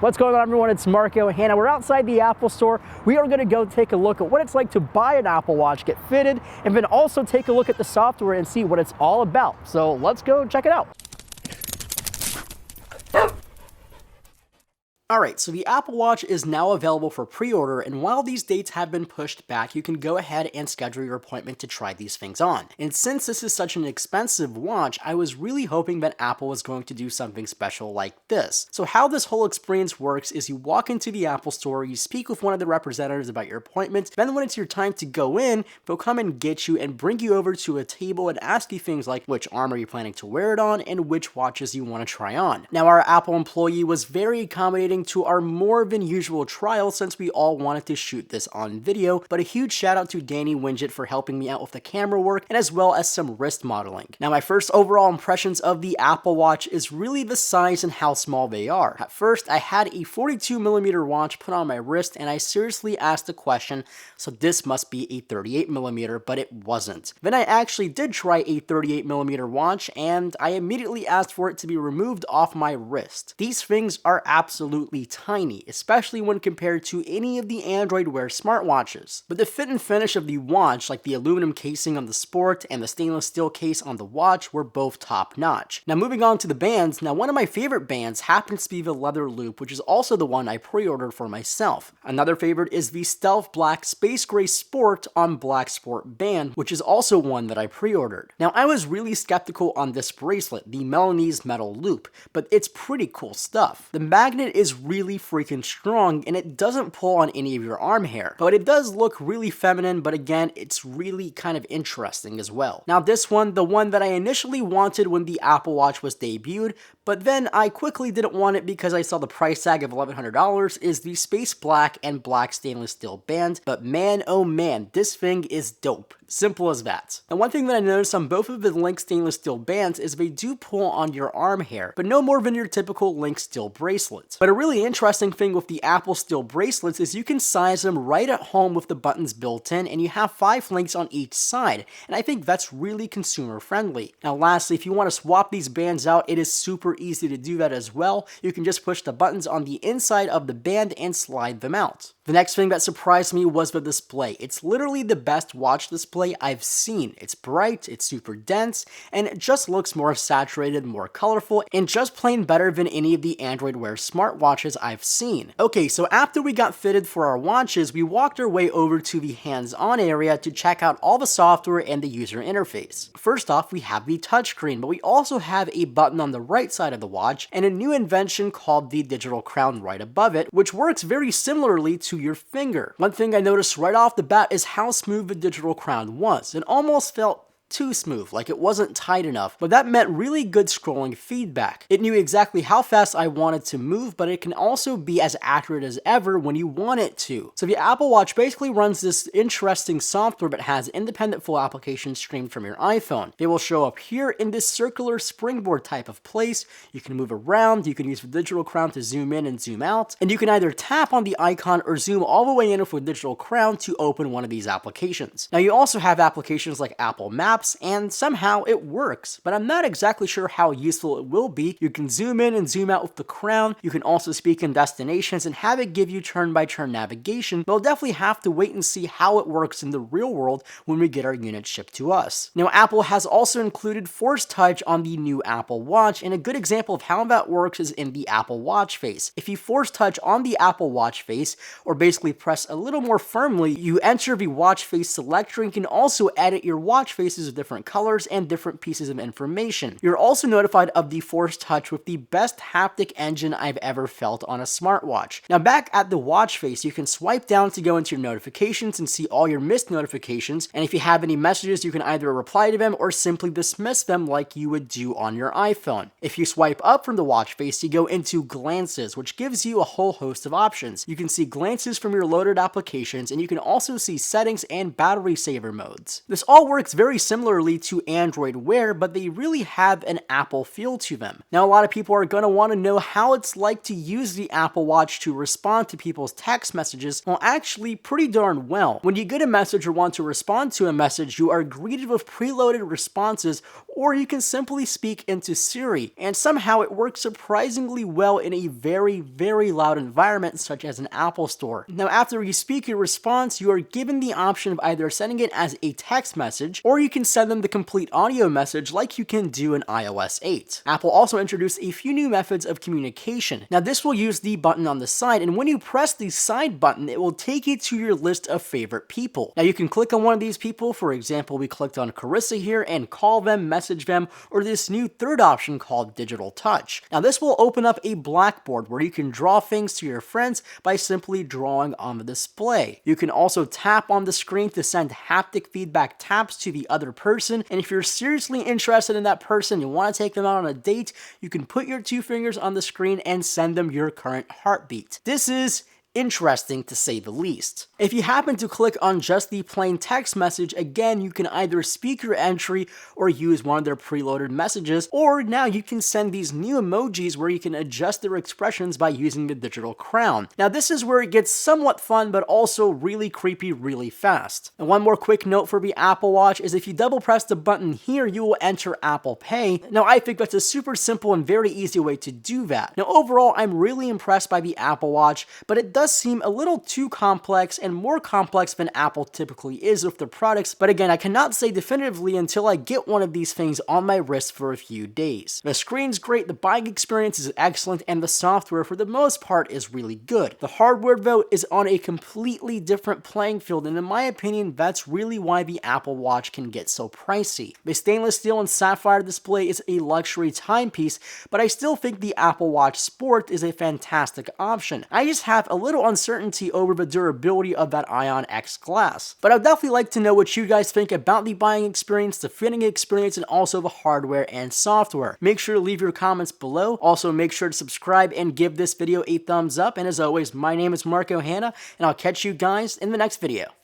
What's going on, everyone? It's Marco and Hannah. We're outside the Apple store. We are going to go take a look at what it's like to buy an Apple Watch, get fitted, and then also take a look at the software and see what it's all about. So let's go check it out. Alright, so the Apple Watch is now available for pre-order, and while these dates have been pushed back, you can go ahead and schedule your appointment to try these things on. And since this is such an expensive watch, I was really hoping that Apple was going to do something special like this. So how this whole experience works is you walk into the Apple store, you speak with one of the representatives about your appointment, then when it's your time to go in, they'll come and get you and bring you over to a table and ask you things like which arm are you planning to wear it on and which watches you want to try on. Now, our Apple employee was very accommodating to our more than usual trial since we all wanted to shoot this on video, but a huge shout out to Danny Winget for helping me out with the camera work and as well as some wrist modeling. Now, my first overall impressions of the Apple Watch is really the size and how small they are. At first, I had a 42mm watch put on my wrist and I seriously asked the question, so this must be a 38mm, but it wasn't. Then I actually did try a 38mm watch and I immediately asked for it to be removed off my wrist. These things are absolutely tiny, especially when compared to any of the Android Wear smartwatches. But the fit and finish of the watch, like the aluminum casing on the Sport and the stainless steel case on the watch, were both top notch. Now moving on to the bands, now one of my favorite bands happens to be the leather loop, which is also the one I pre-ordered for myself. Another favorite is the Stealth Black Space Gray Sport on Black Sport band, which is also one that I pre-ordered. Now I was really skeptical on this bracelet, the Milanese metal loop, but it's pretty cool stuff. The magnet is really freaking strong and it doesn't pull on any of your arm hair, but it does look really feminine, but again, it's really kind of interesting as well. Now this one, the one that I initially wanted when the Apple Watch was debuted, but then I quickly didn't want it because I saw the price tag of $1,100, is the Space Black and Black stainless steel band, but man oh man, this thing is dope. Simple as that. And one thing that I noticed on both of the Link stainless steel bands is they do pull on your arm hair, but no more than your typical Link steel bracelet. But a really interesting thing with the Apple steel bracelets is you can size them right at home with the buttons built in, and you have 5 links on each side, and I think that's really consumer friendly. Now lastly, if you want to swap these bands out, it is super easy to do that as well. You can just push the buttons on the inside of the band and slide them out. The next thing that surprised me was the display. It's literally the best watch display I've seen. It's bright, it's super dense, and it just looks more saturated, more colorful, and just plain better than any of the Android Wear smartwatches I've seen. Okay, so after we got fitted for our watches, we walked our way over to the hands-on area to check out all the software and the user interface. First off, we have the touchscreen, but we also have a button on the right side of the watch and a new invention called the digital crown right above it, which works very similarly to your finger. One thing I noticed right off the bat is how smooth the digital crown was. It almost felt too smooth, like it wasn't tight enough, but that meant really good scrolling feedback. It knew exactly how fast I wanted to move, but it can also be as accurate as ever when you want it to. So the Apple Watch basically runs this interesting software that has independent full applications streamed from your iPhone. They will show up here in this circular springboard type of place. You can move around, you can use the digital crown to zoom in and zoom out, and you can either tap on the icon or zoom all the way in with the digital crown to open one of these applications. Now you also have applications like Apple Maps, and somehow it works, but I'm not exactly sure how useful it will be. You can zoom in and zoom out with the crown. You can also speak in destinations and have it give you turn-by-turn navigation, but we'll definitely have to wait and see how it works in the real world when we get our unit shipped to us. Now, Apple has also included Force Touch on the new Apple Watch, and a good example of how that works is in the Apple Watch face. If you Force Touch on the Apple Watch face, or basically press a little more firmly, you enter the watch face selector and can also edit your watch faces of different colors and different pieces of information. You're also notified of the Force Touch with the best haptic engine I've ever felt on a smartwatch. Now back at the watch face, you can swipe down to go into your notifications and see all your missed notifications, and if you have any messages, you can either reply to them or simply dismiss them like you would do on your iPhone. If you swipe up from the watch face, you go into Glances, which gives you a whole host of options. You can see glances from your loaded applications, and you can also see settings and battery saver modes. This all works very similar similarly to Android Wear, but they really have an Apple feel to them. Now, a lot of people are going to want to know how it's like to use the Apple Watch to respond to people's text messages. Well, actually pretty darn well. When you get a message or want to respond to a message, you are greeted with preloaded responses, or you can simply speak into Siri, and somehow it works surprisingly well in a very, very loud environment such as an Apple store. Now, after you speak your response, you are given the option of either sending it as a text message, or you can send them the complete audio message like you can do in iOS 8. Apple also introduced a few new methods of communication. Now, this will use the button on the side, and when you press the side button, it will take you to your list of favorite people. Now, you can click on one of these people. For example, we clicked on Carissa here and call them, message them, or this new third option called Digital Touch. Now, this will open up a blackboard where you can draw things to your friends by simply drawing on the display. You can also tap on the screen to send haptic feedback taps to the other person, and if you're seriously interested in that person, you want to take them out on a date, you can put your two fingers on the screen and send them your current heartbeat. This is interesting to say the least. If you happen to click on just the plain text message, again, you can either speak your entry or use one of their preloaded messages, or now you can send these new emojis where you can adjust their expressions by using the digital crown. Now, this is where it gets somewhat fun, but also really creepy really fast. And one more quick note for the Apple Watch is if you double press the button here, you will enter Apple Pay. Now, I think that's a super simple and very easy way to do that. Now, overall, I'm really impressed by the Apple Watch, but it does seem a little too complex and more complex than Apple typically is with their products, but again, I cannot say definitively until I get one of these things on my wrist for a few days. The screen's great, the buying experience is excellent, and the software for the most part is really good. The hardware though is on a completely different playing field, and in my opinion, that's really why the Apple Watch can get so pricey. The stainless steel and sapphire display is a luxury timepiece, but I still think the Apple Watch Sport is a fantastic option. I just have a little uncertainty over the durability of that Ion X glass. But I'd definitely like to know what you guys think about the buying experience, the fitting experience, and also the hardware and software. Make sure to leave your comments below. Also, make sure to subscribe and give this video a thumbs up. And as always, my name is Marco Hanna, and I'll catch you guys in the next video.